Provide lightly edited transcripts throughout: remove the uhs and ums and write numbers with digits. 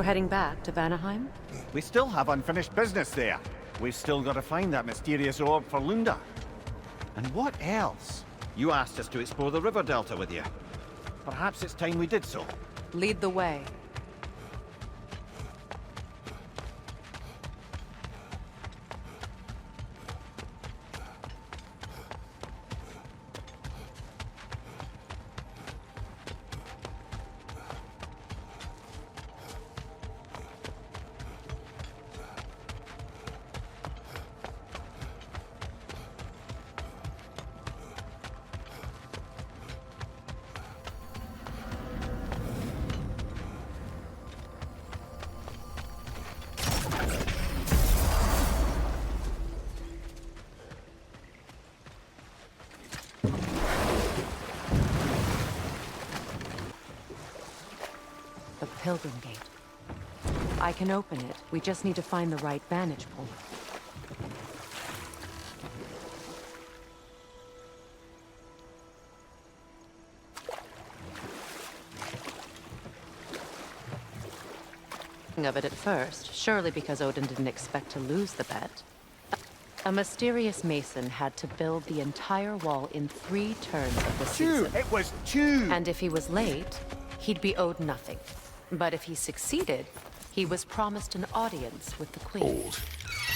We're heading back to Vanaheim? We still have unfinished business there. We've still got to find that mysterious orb for Lunda. And what else? You asked us to explore the river delta with you. Perhaps it's time we did so. Lead the way. The Pilgrim Gate. I can open it. We just need to find the right vantage point. Of it at first, surely because Odin didn't expect to lose the bet. A mysterious mason had to build the entire wall in 3 turns of the season. It was 2! And if he was late, he'd be owed nothing. But if he succeeded, he was promised an audience with the queen. Hold.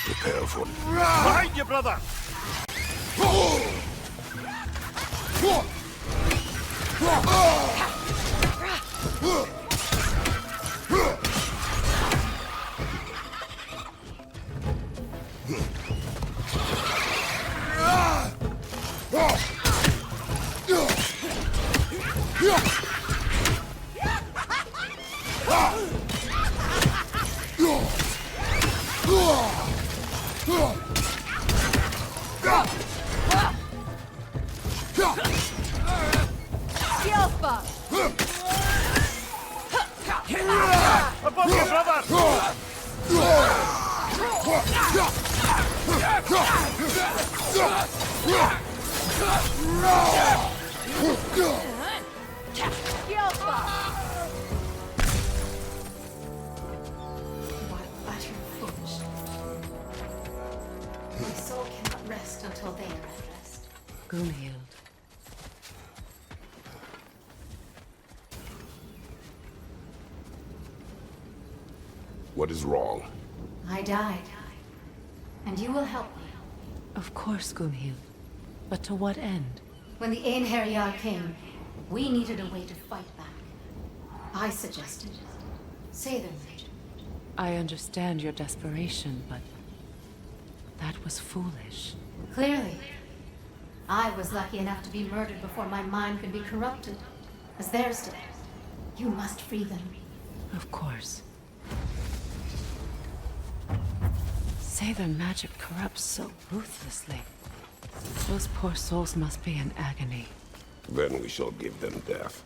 Prepare for... Behind you, brother! Above you, brother! What utter foolish. My soul cannot rest until they are at rest. Gunhild. What is wrong? I died. And you will help me. Of course, Gunhild. But to what end? When the Einherjar came, we needed a way to fight back. I suggested say their magic. I understand your desperation, but that was foolish. Clearly. I was lucky enough to be murdered before my mind could be corrupted, as theirs did. You must free them. Of course. Say their magic corrupts so ruthlessly. Those poor souls must be in agony. Then we shall give them death.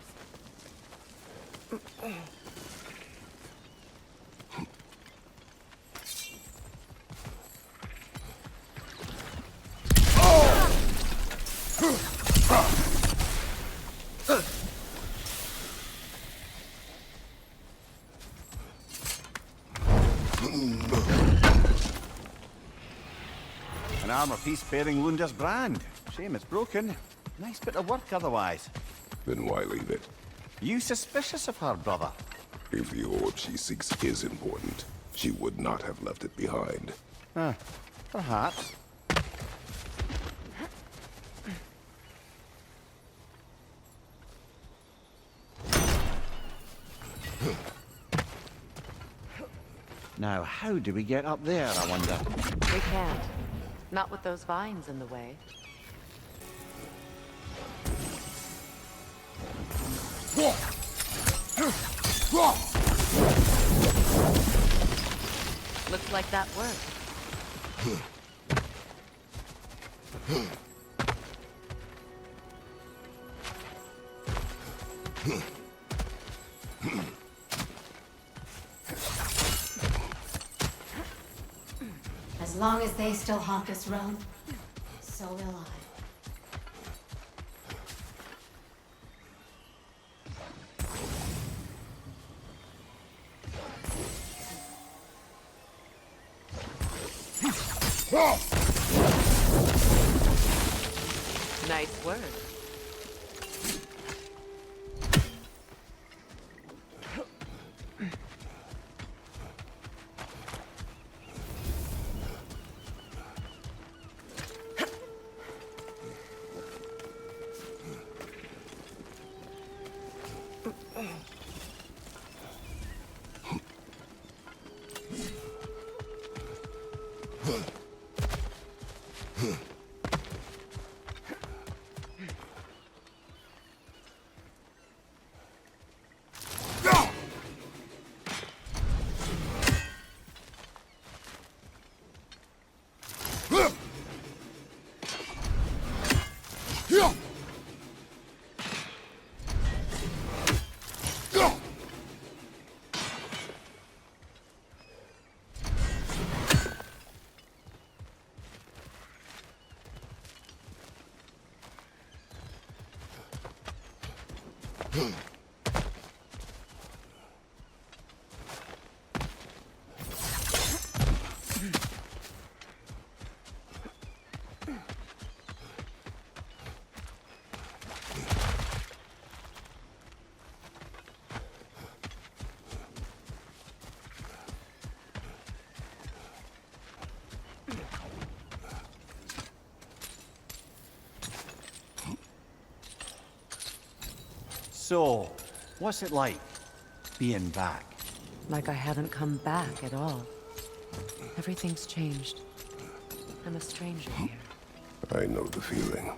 An armor piece bearing Lunda's brand. Shame it's broken. Nice bit of work otherwise. Then why leave it? You suspicious of her, brother? If the orb she seeks is important, she would not have left it behind. Perhaps. Now, how do we get up there, I wonder? We can't. Not with those vines in the way. Looks like that worked. As long as they still haunt this realm, so will I. Nice word. So, what's it like, being back? Like I haven't come back at all. Everything's changed. I'm a stranger here. I know the feeling.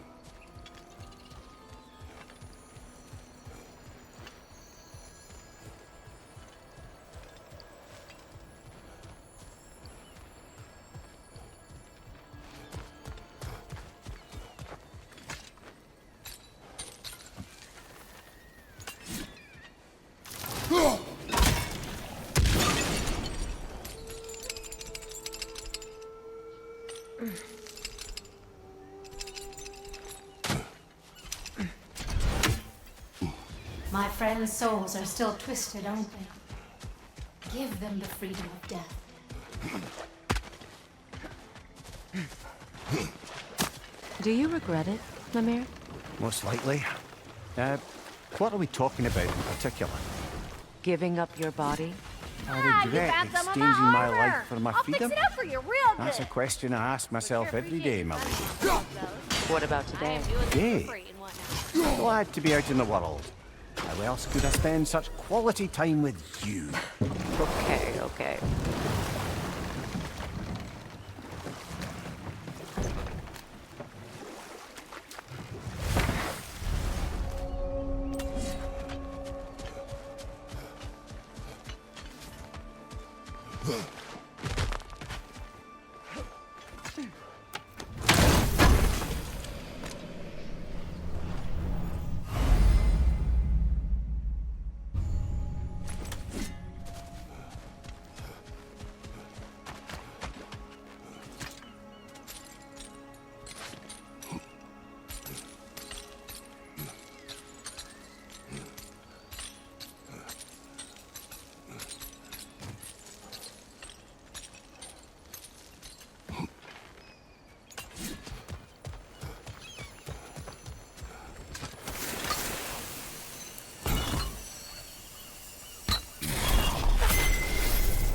My friends' souls are still twisted, aren't they? Give them the freedom of death. Do you regret it, Lemire? Most likely. What are we talking about in particular? Giving up your body? I regret exchanging my life for my freedom? I'll fix it up for you real good. That's a question I ask myself every day, my lady. What about today? Day? Glad to be out in the world. How else could I spend such quality time with you? Okay, okay.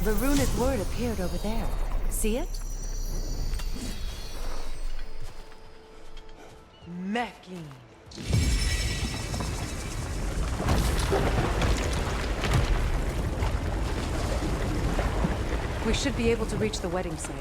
The runic word appeared over there. See it? Mechlin. We should be able to reach the wedding site.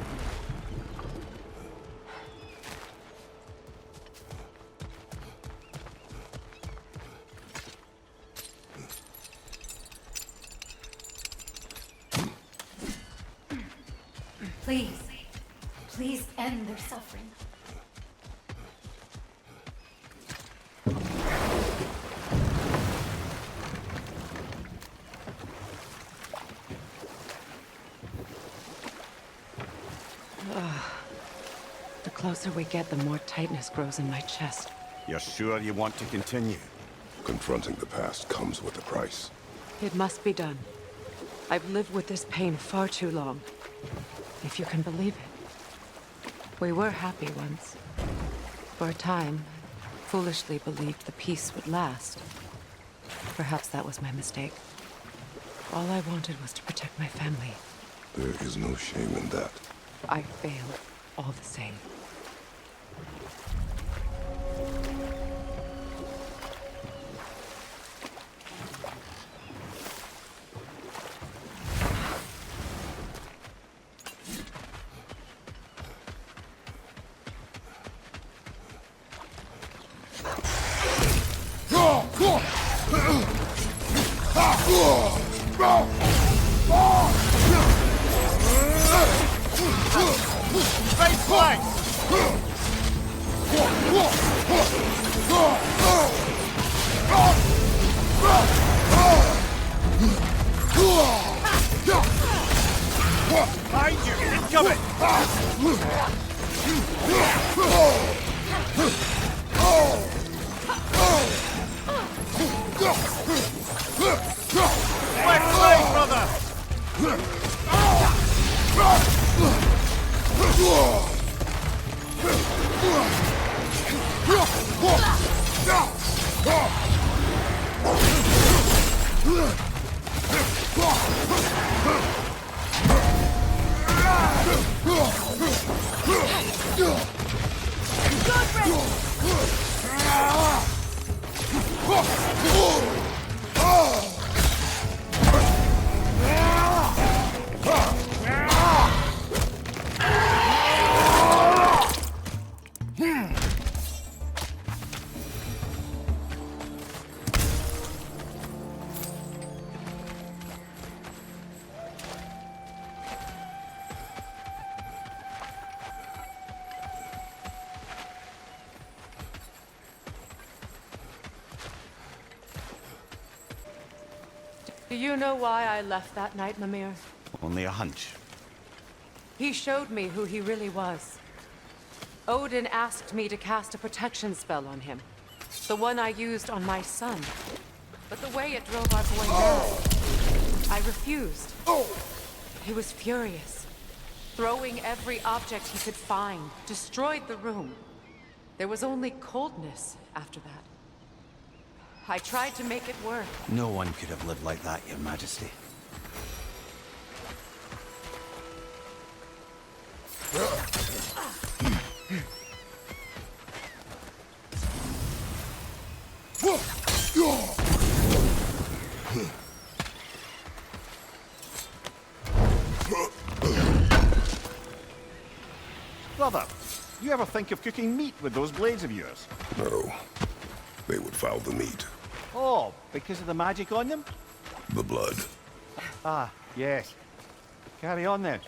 Please, please end their suffering. The closer we get, the more tightness grows in my chest. You're sure you want to continue? Confronting the past comes with a price. It must be done. I've lived with this pain far too long. If you can believe it. We were happy once. For a time, foolishly believed the peace would last. Perhaps that was my mistake. All I wanted was to protect my family. There is no shame in that. I failed, all the same. Right flank! Behind you! Incoming! Left leg, brother! Do you know why I left that night, Mimir? Only a hunch. He showed me who he really was. Odin asked me to cast a protection spell on him. The one I used on my son. But the way it drove our boy mad, I refused. He was furious. Throwing every object he could find, destroyed the room. There was only coldness after that. I tried to make it work. No one could have lived like that, Your Majesty. Brother, you ever think of cooking meat with those blades of yours? No. They would foul the meat. Oh, because of the magic on them? The blood. Ah, yes. Carry on then.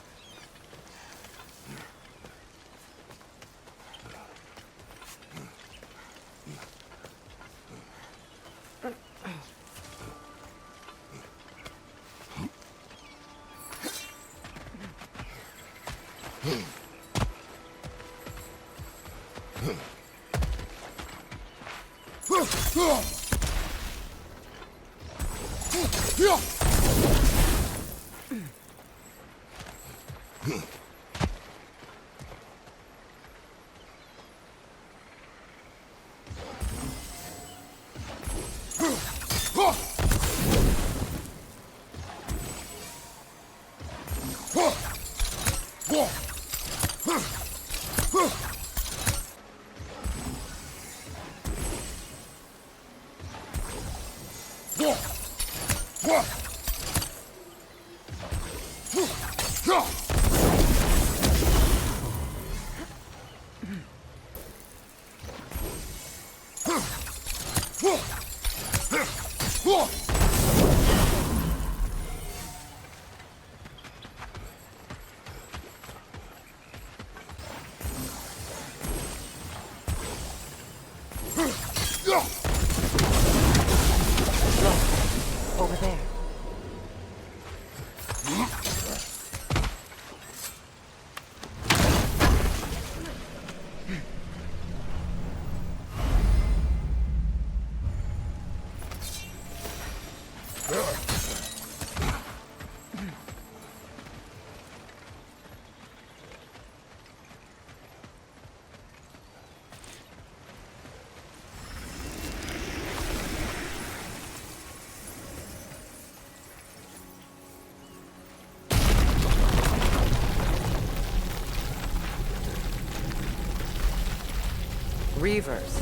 Reavers,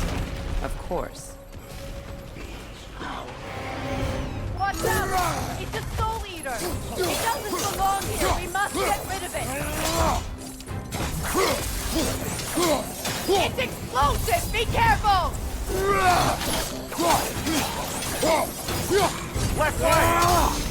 of course. Watch out! It's a soul eater! It doesn't belong here! We must get rid of it! It's explosive! Be careful! Left leg!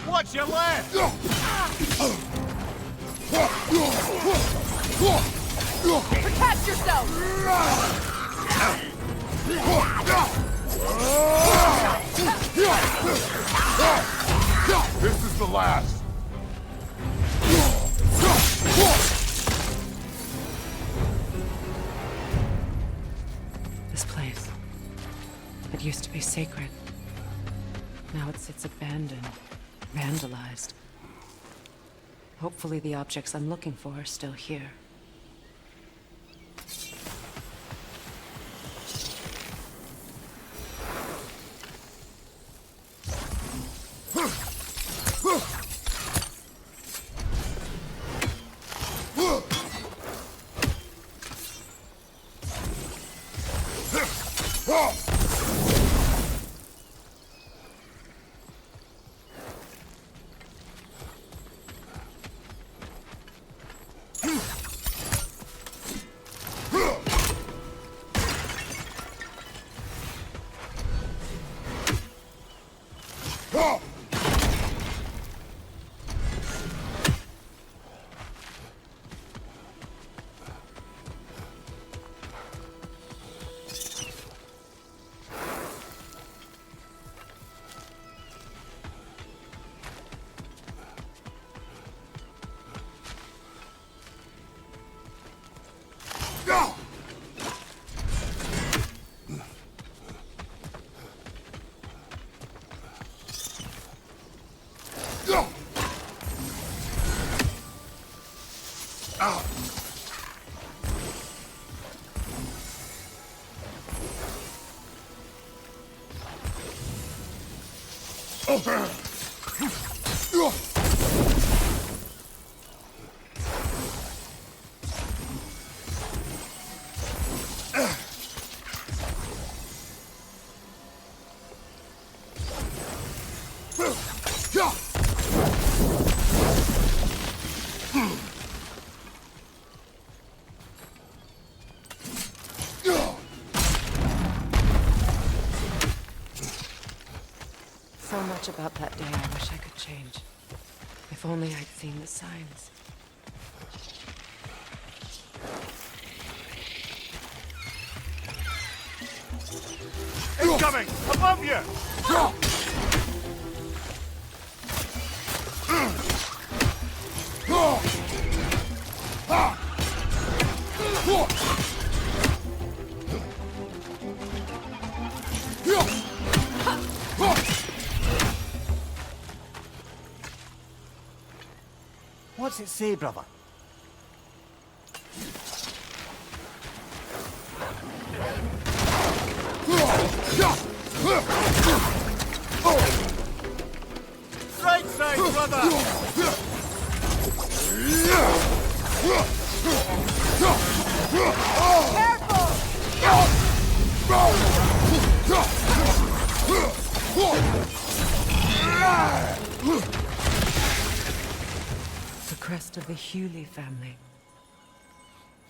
Watch your left! Protect yourself! This is the last. This place. It used to be sacred. Now it sits abandoned, vandalized. Hopefully the objects I'm looking for are still here. So much about that day I wish I could change. If only I'd seen the signs. Incoming! Above you! What's it say, brother? Right side, brother! The crest of the Hewley family.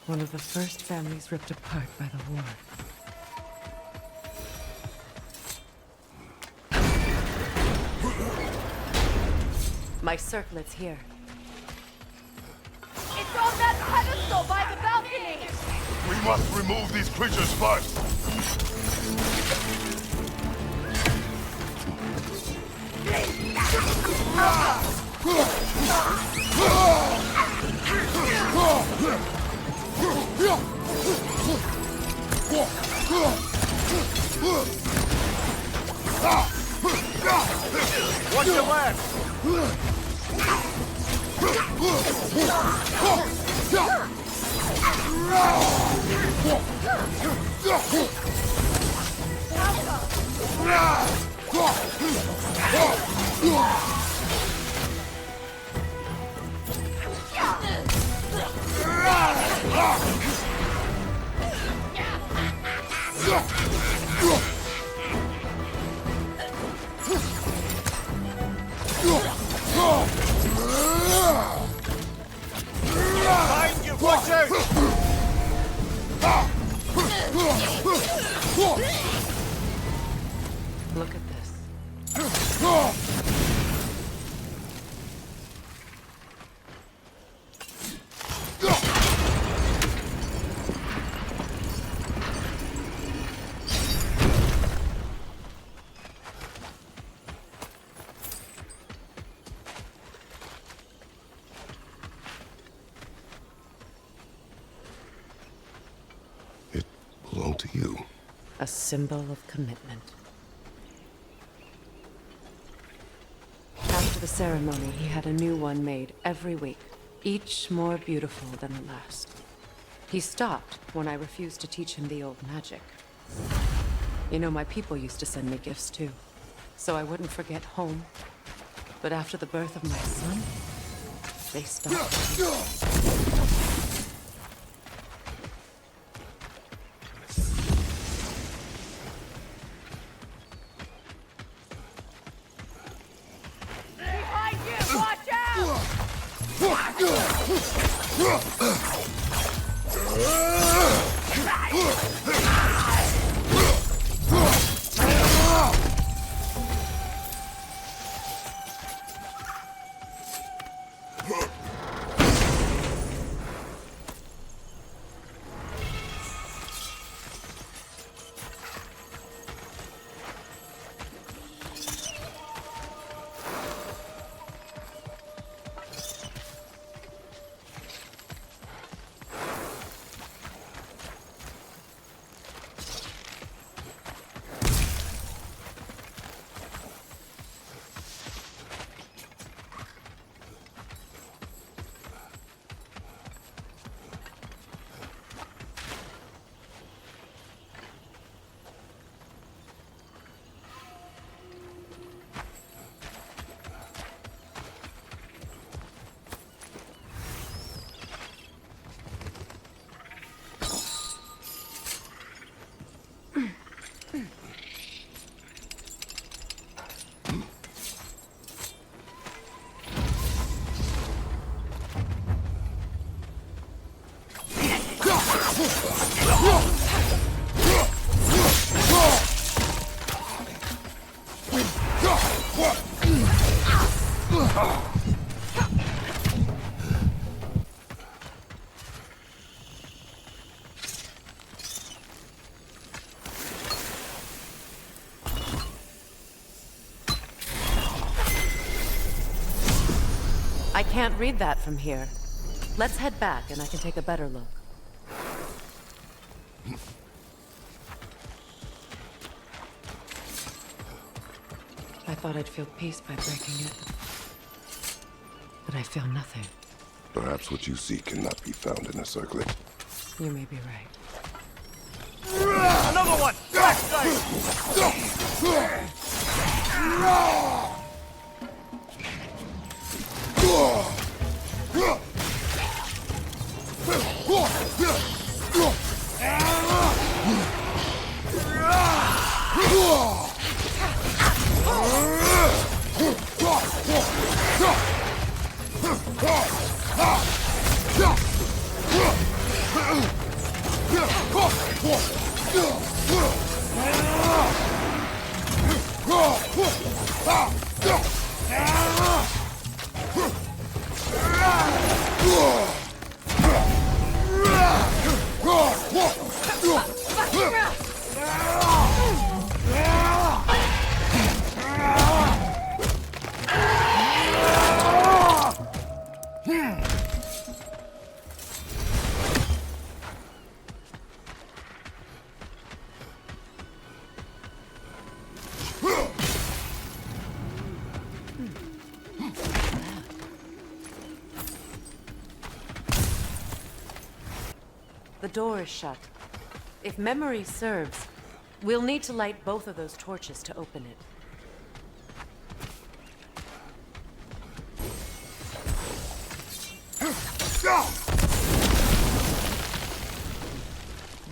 One of the first families ripped apart by the war. My circlet's here. It's on that pedestal by the balcony! We must remove these creatures first. Watch your left! Behind you, watch out! Look at this. It belonged to you. A symbol of commitment. After the ceremony, he had a new one made every week, each more beautiful than the last. He stopped when I refused to teach him the old magic. You know, my people used to send me gifts too, so I wouldn't forget home. But after the birth of my son, they stopped. Behind you! Watch out! I can't read that from here. Let's head back and I can take a better look. I thought I'd feel peace by breaking it. But I feel nothing. Perhaps what you seek cannot be found in a circlet. You may be right. Another one! Backside! The door is shut. If memory serves, we'll need to light both of those torches to open it.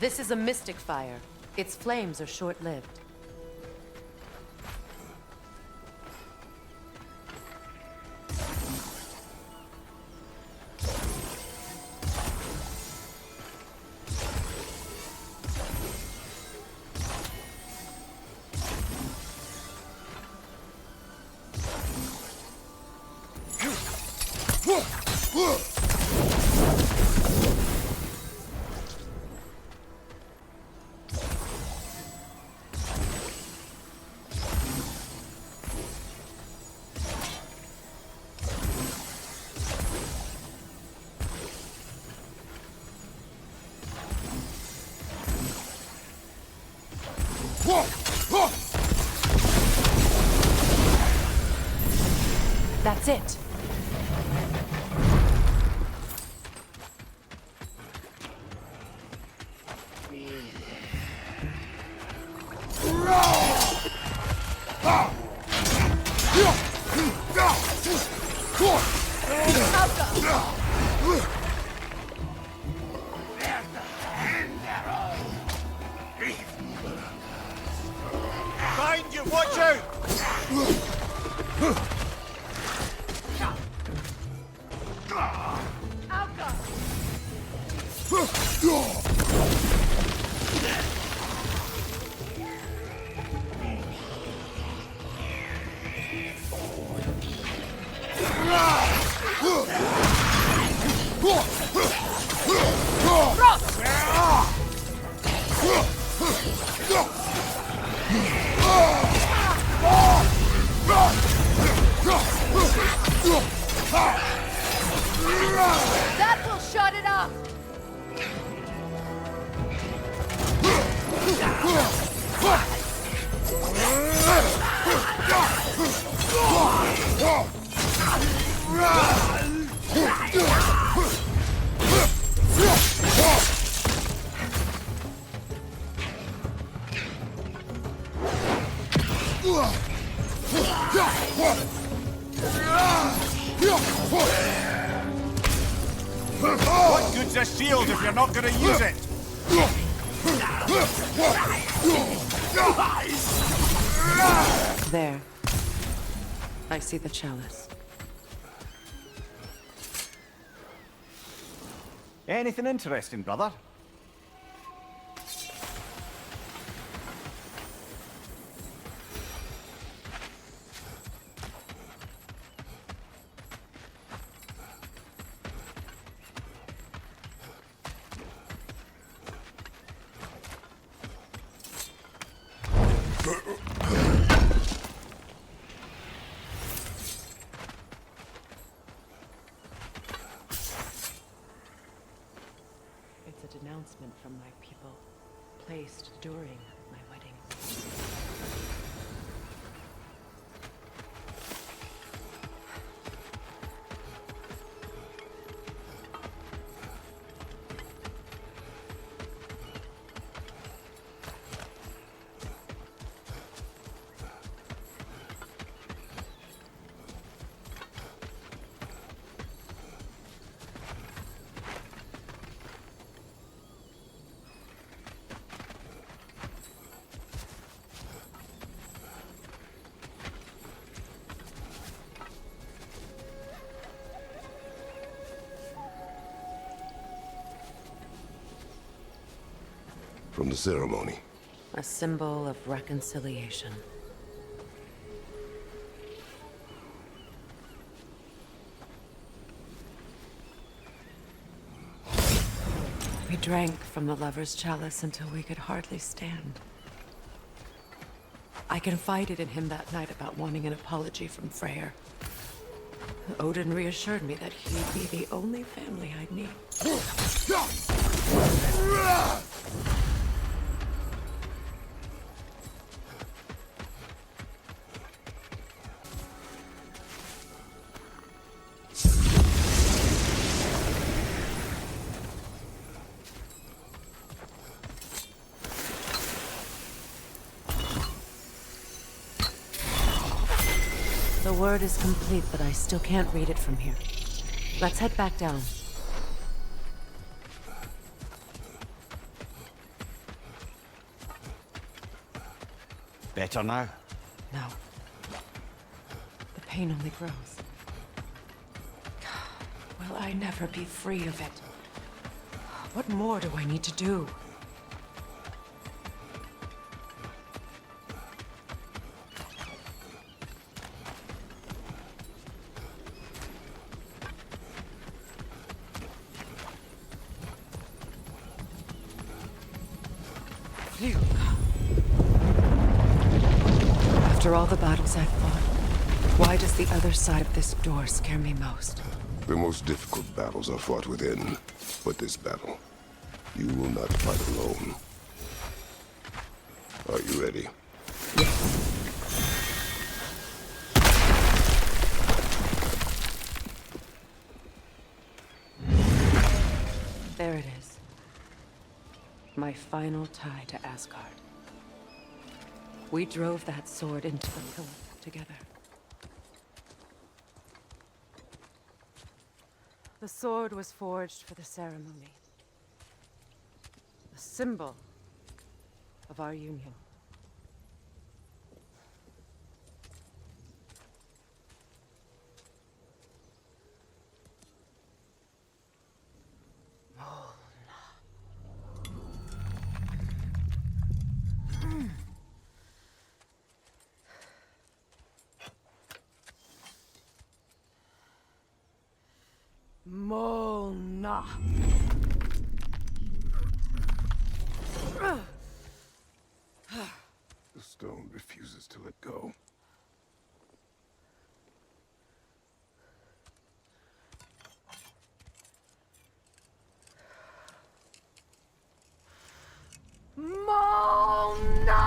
This is a mystic fire. Its flames are short-lived. That's it. Behind you! Watch out! That will shut it up! What good's a shield if you're not gonna use it? There. I see the chalice. Anything interesting, brother? It's a denouncement from my people, placed during my wedding. from the ceremony. A symbol of reconciliation. We drank from the lover's chalice until we could hardly stand. I confided in him that night about wanting an apology from Freya. Odin reassured me that he'd be the only family I'd need. The word is complete, but I still can't read it from here. Let's head back down. Better now? No. The pain only grows. Will I never be free of it? What more do I need to do? Phew. After all the battles I've fought, why does the other side of this door scare me most? The most difficult battles are fought within, but this battle, you will not fight alone. Are you ready? Yes. There it is. My final tie to Asgard. We drove that sword into the pillar together. The sword was forged for the ceremony. A symbol of our union. Molna. The stone refuses to let go. Molna!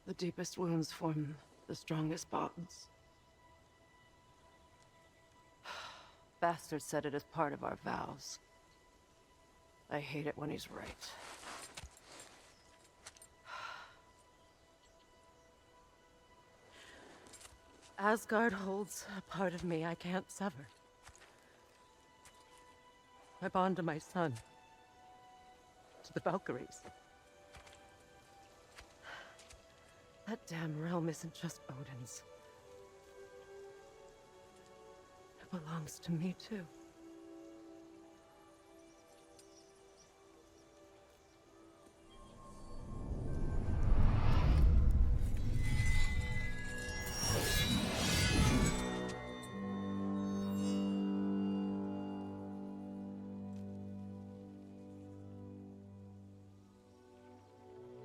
The deepest wounds form the strongest bonds. Bastard said it as part of our vows. I hate it when he's right. Asgard holds a part of me I can't sever. My bond to my son. To the Valkyries. That damn realm isn't just Odin's. It belongs to me, too.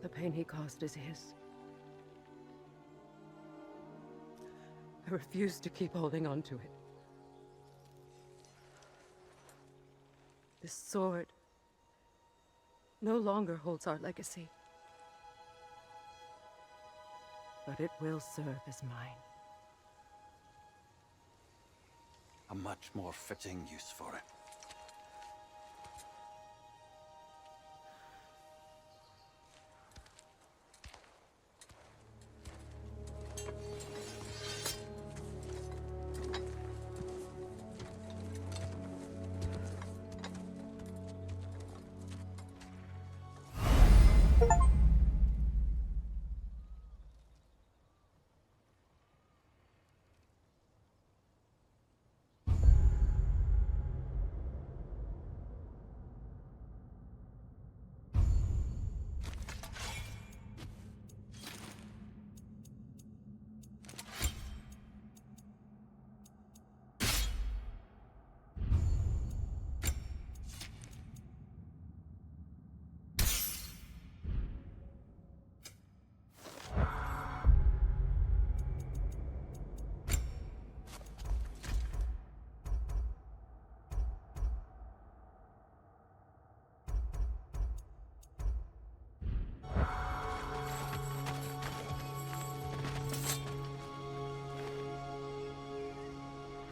The pain he caused is his. I refuse to keep holding on to it. This sword no longer holds our legacy. But it will serve as mine. A much more fitting use for it.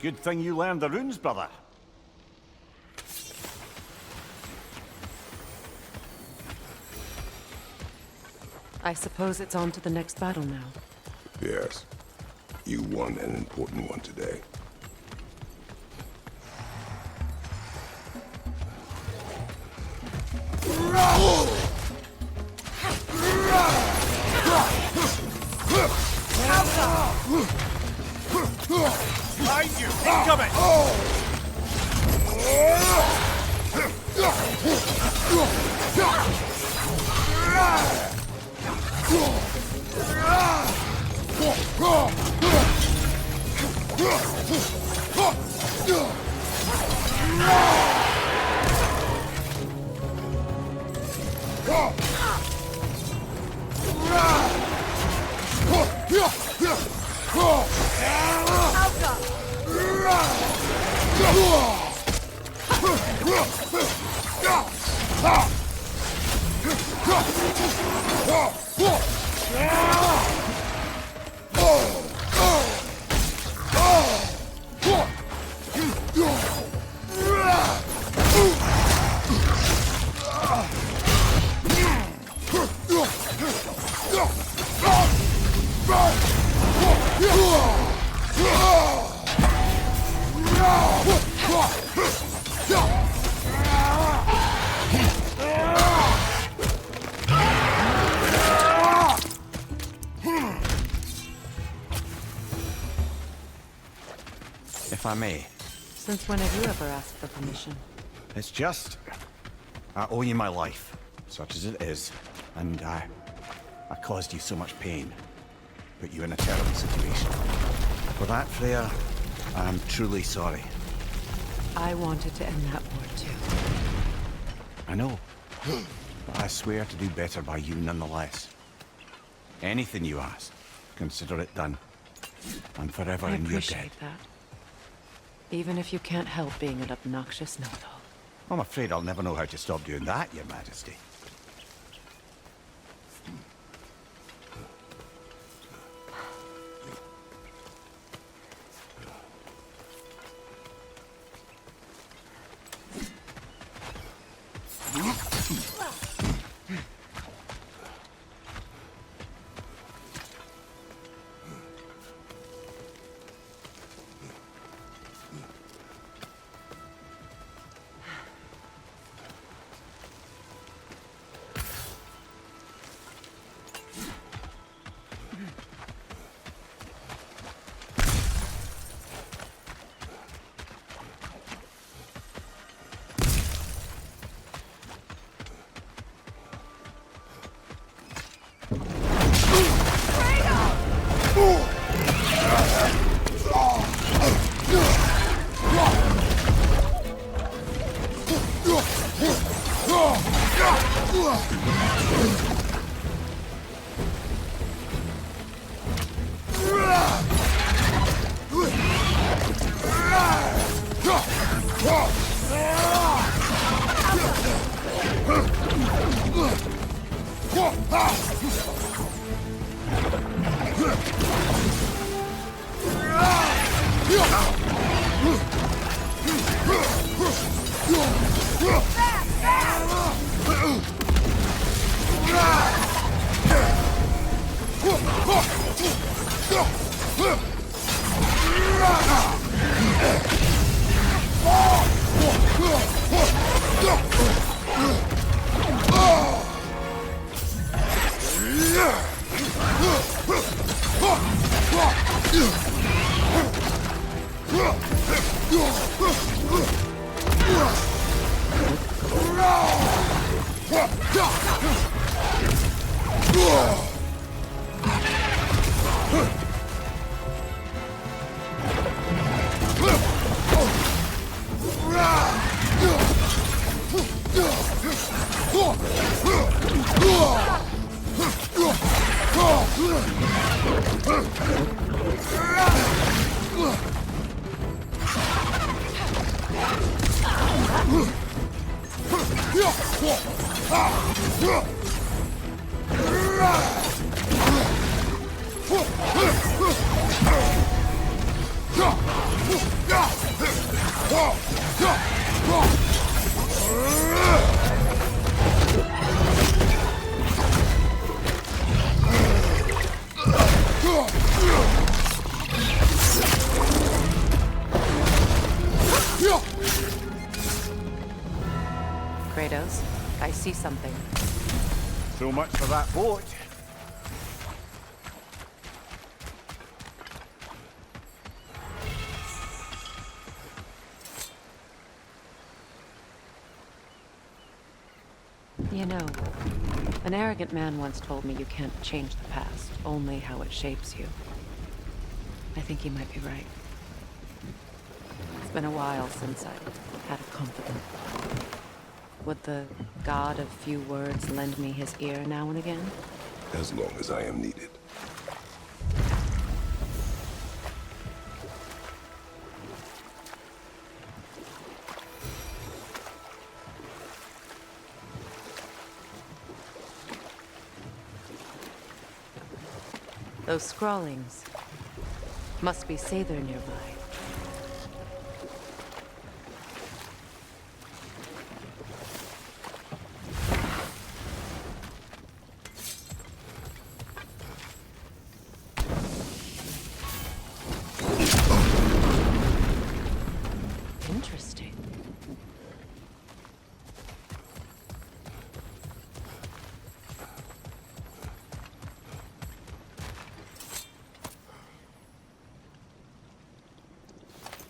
Good thing you learned the runes, brother. I suppose it's on to the next battle now. Yes. You won an important one today. Behind you! Incoming! If I may. Since when have you ever asked for permission? It's just... I owe you my life, such as it is. And I caused you so much pain. Put you in a terrible situation. For that, Freya, I'm truly sorry. I wanted to end that war too. I know. But I swear to do better by you nonetheless. Anything you ask, consider it done. I'm forever I in your debt. appreciate that. Even if you can't help being an obnoxious know-it-all. I'm afraid I'll never know how to stop doing that, Your Majesty. Kratos, I see something. So much for that boat. You know, an arrogant man once told me you can't change the past, only how it shapes you. I think he might be right. It's been a while since I had a confidant. Would the god of few words lend me his ear now and again? As long as I am needed. Those scrawlings must be Sather nearby. Interesting.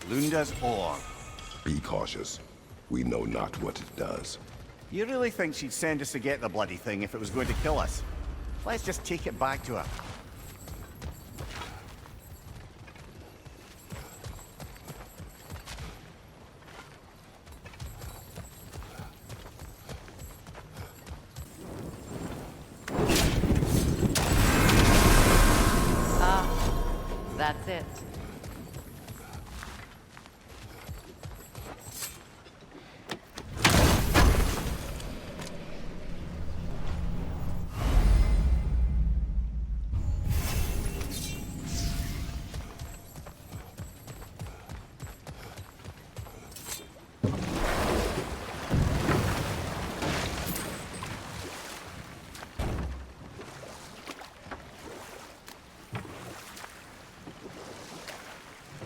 Lunda's ore. Be cautious. We know not what it does. You really think she'd send us to get the bloody thing if it was going to kill us? Let's just take it back to her. That's it.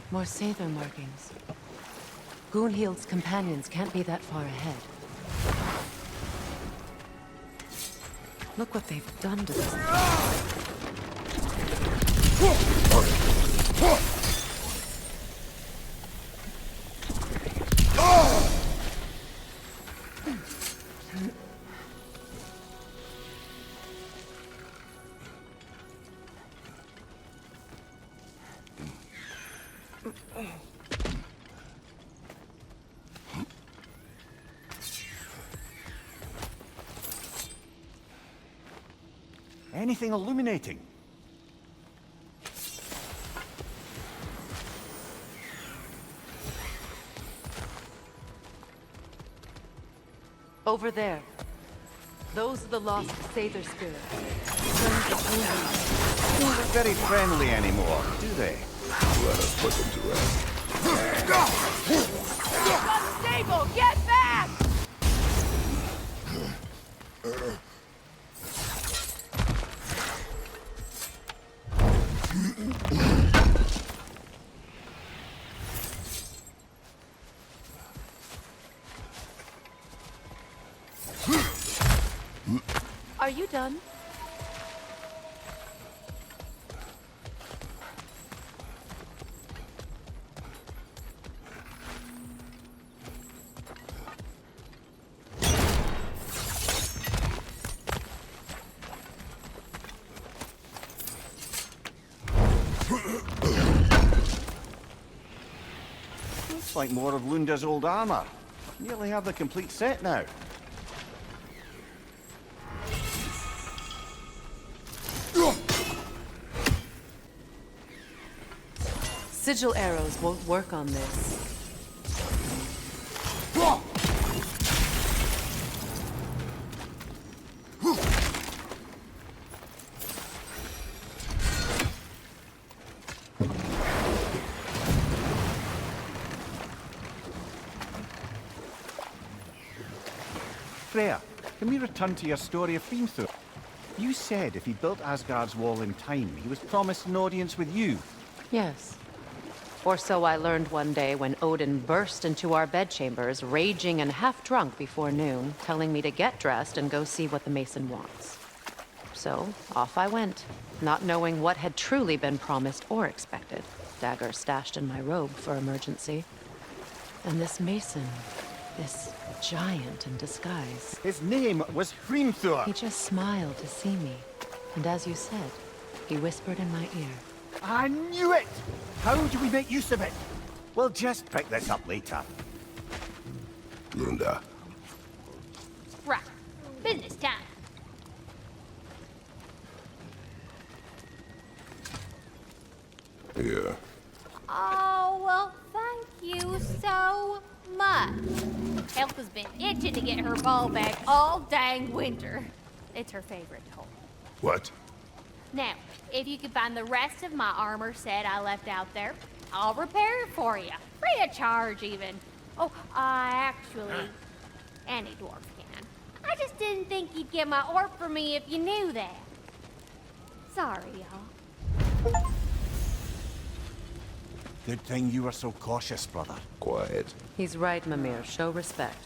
More Sather markings. Gunhild's companions can't be that far ahead. Look what they've done to this. Anything illuminating? Over there. Those are the lost Sather spirits. They don't look very friendly anymore, do they? Let us put them to rest. Unstable! Get back! Are you done? Looks like more of Lunda's old armor. Nearly have the complete set now. Sigil arrows won't work on this. Freya, can we return to your story of Hrimthur? You said if he built Asgard's wall in time, he was promised an audience with you. Yes. Or so I learned one day when Odin burst into our bedchambers, raging and half drunk before noon, telling me to get dressed and go see what the mason wants. So, off I went, not knowing what had truly been promised or expected. Dagger stashed in my robe for emergency. And this mason, this giant in disguise. His name was Hrimthur. He just smiled to see me. And as you said, he whispered in my ear. I knew it! How do we make use of it? We'll just pick this up later. Lunda, Right. Business time. here. Oh, well, thank you so much. Elsa's been itching to get her ball back all dang winter. It's her favorite toy. What? Now, if you could find the rest of my armor set I left out there, I'll repair it for you. Free of charge, even. Oh, actually, any dwarf can. I just didn't think you'd get my orb for me if you knew that. Sorry, y'all. Good thing you were so cautious, brother. Quiet. He's right, Mimir. Show respect.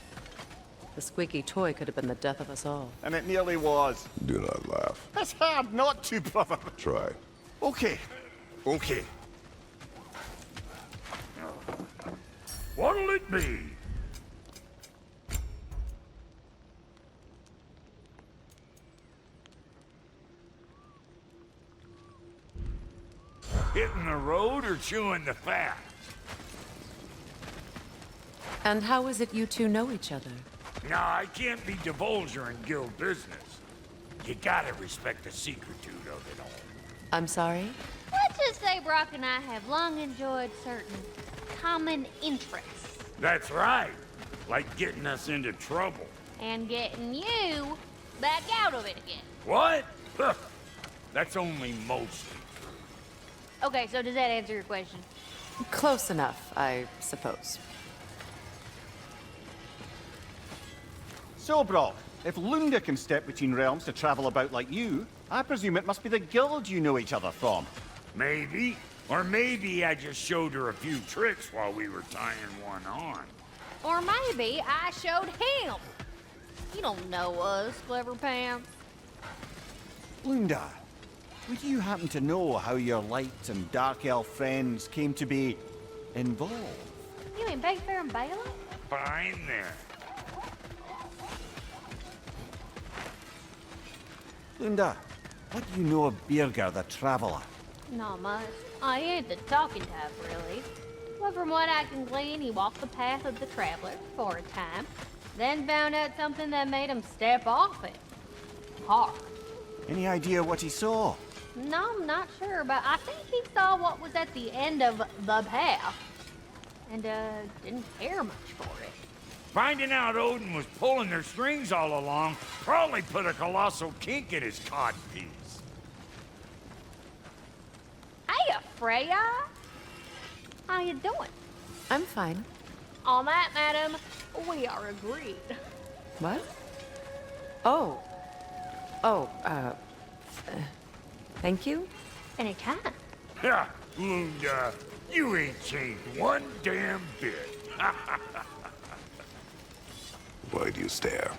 The squeaky toy could have been the death of us all. And it nearly was. Do not laugh. It's hard not to, brother. Try. Okay. Okay. What'll it be? Hitting the road or chewing the fat? And how is it you two know each other? Nah, I can't be divulger in guild business. You gotta respect the secretude of it all. I'm sorry? Let's just say Brock and I have long enjoyed certain common interests. That's right. Like getting us into trouble. And getting you back out of it again. What? Huh. That's only mostly. Okay, so does that answer your question? Close enough, I suppose. So, Brock, if Lunda can step between realms to travel about like you, I presume it must be the guild you know each other from. Maybe. Or maybe I just showed her a few tricks while we were tying one on. Or maybe I showed him. You don't know us, Clever Pants. Lunda, would you happen to know how your light and dark elf friends came to be involved? You mean Bayfair and Bailey? Fine there. Lunda, what do you know of Birger the Traveler? Not much. I ain't the talking type, really. But from what I can glean, he walked the path of the traveler for a time, then found out something that made him step off it. Hard. Any idea what he saw? No, I'm not sure, but I think he saw what was at the end of the path. And, didn't care much for it. Finding out Odin was pulling their strings all along probably put a colossal kink in his codpiece. Hey, Freya! How you doing? I'm fine. On that, madam, we are agreed. What? Oh. Oh, thank you? Anytime. Ha! Lunda, you ain't changed one damn bit. Why do you stare?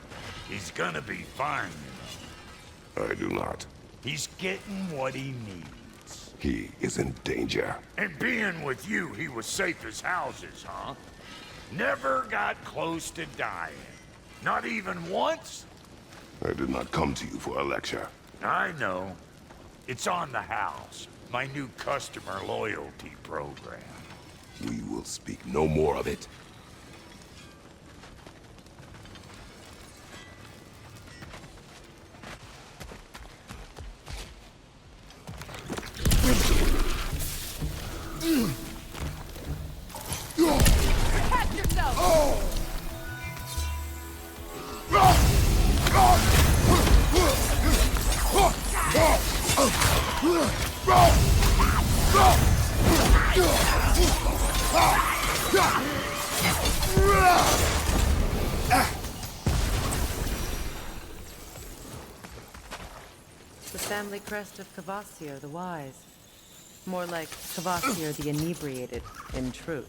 He's gonna be fine, you know. I do not. He's getting what he needs. He is in danger. And being with you, he was safe as houses, huh? Never got close to dying. Not even once? I did not come to you for a lecture. I know. It's on the house. My new customer loyalty program. We will speak no more of it. Protect yourself! family crest of Kvasir the Wise. More like Kvasir the Inebriated, in truth.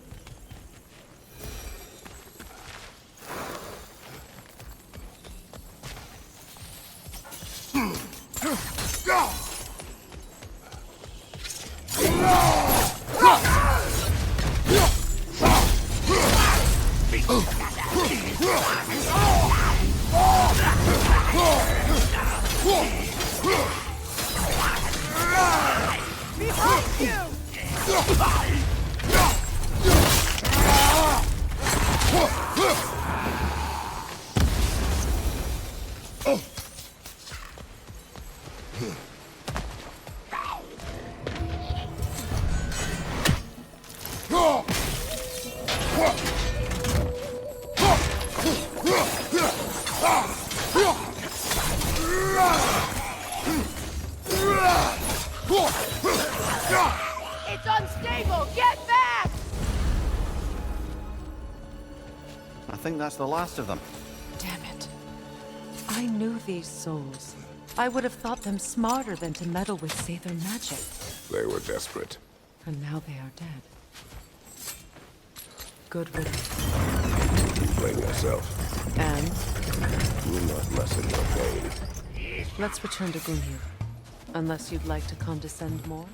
It's unstable! Get back! I think that's the last of them. Damn it. I knew these souls. I would have thought them smarter than to meddle with Sather magic. They were desperate. And now they are dead. Good riddance. Blame yourself. And Do not lessen your pain. let's return to Gunhild. Unless you'd like to condescend more.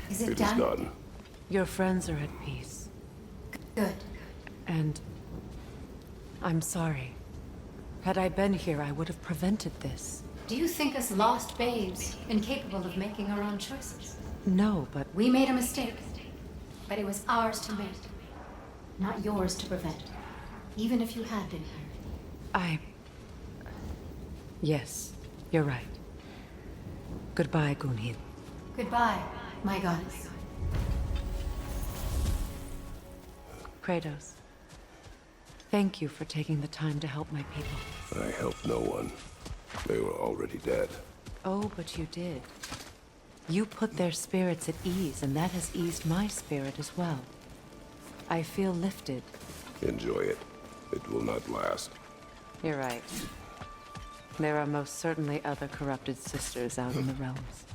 Is It it is done? done. Your friends are at peace. Good. And I'm sorry. Had I been here, I would have prevented this. Do you think us lost babes, incapable of making our own choices? No, but We made a mistake, but it was ours to make, not yours to prevent. Even if you had been here. Yes, you're right. Goodbye, Gunhild. Goodbye, my goddess. Kratos. Thank you for taking the time to help my people. I helped no one. They were already dead. Oh, but you did. You put their spirits at ease, and that has eased my spirit as well. I feel lifted. Enjoy it. It will not last. You're right. There are most certainly other corrupted sisters out in the realms.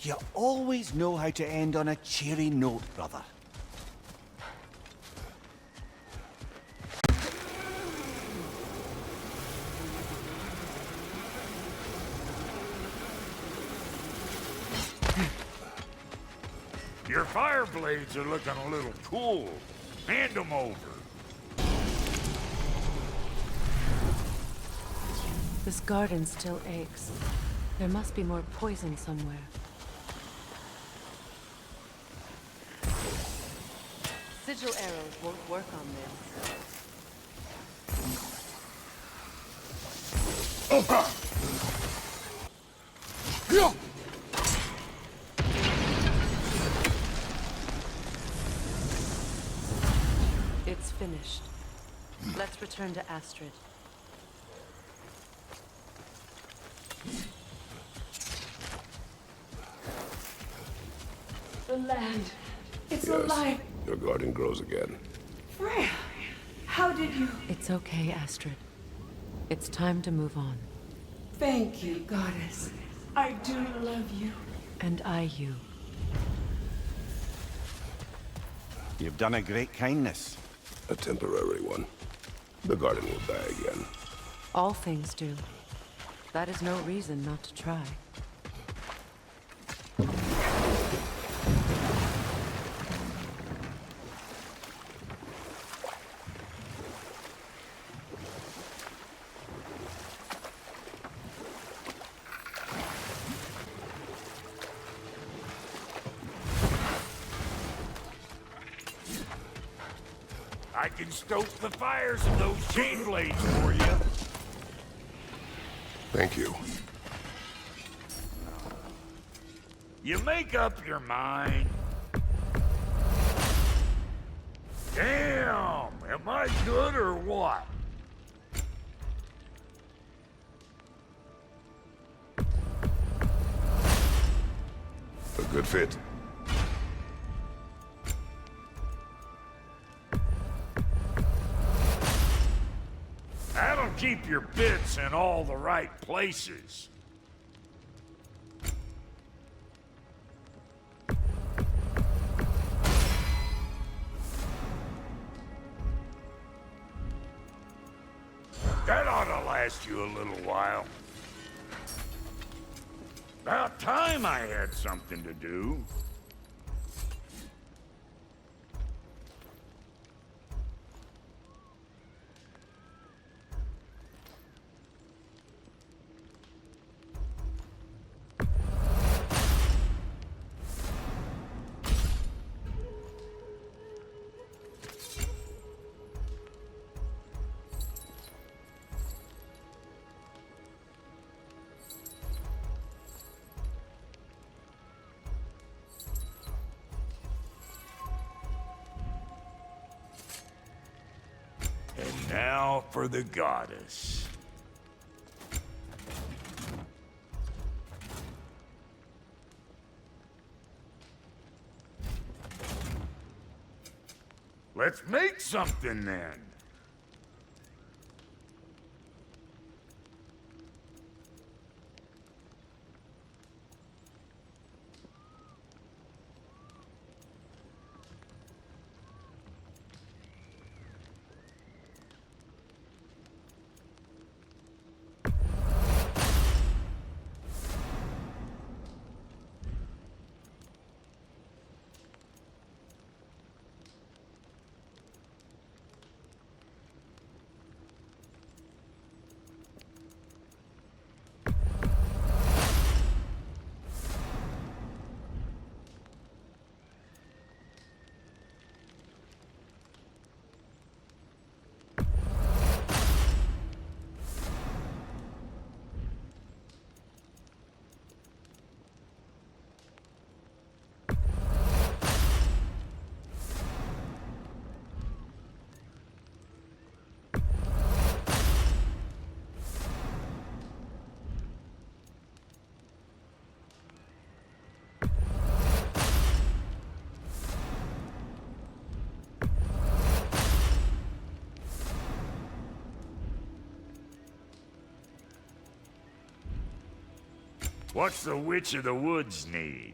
You always know how to end on a cheery note, brother. Your fire blades are looking a little cool. Hand them over. This garden still aches. There must be more poison somewhere. Sigil arrows won't work on this. It's finished. Let's return to Astrid. The land. It's Yes, alive. your garden grows again. Freya, how did you... It's okay, Astrid. It's time to move on. Thank you, goddess. I do love you. And I you. You've done a great kindness. A temporary one. The garden will die again. All things do. That is no reason not to try. I can stoke the fires of those chain blades for you. Thank you. You make up your mind. Damn! Am I good or what? A good fit. That'll keep your bits in all the right places. That ought to last you a little while. About time I had something to do. And now for the goddess. Let's make something then. What's the Witch of the Woods need?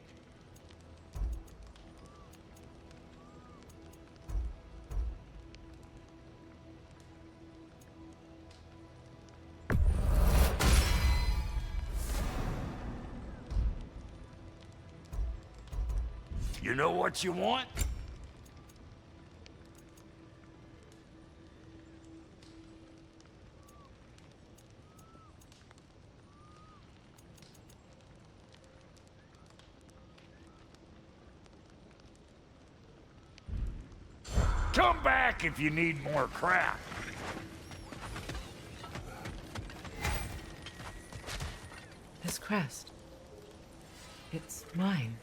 You know what you want? Come back if you need more crap. This crest. It's mine.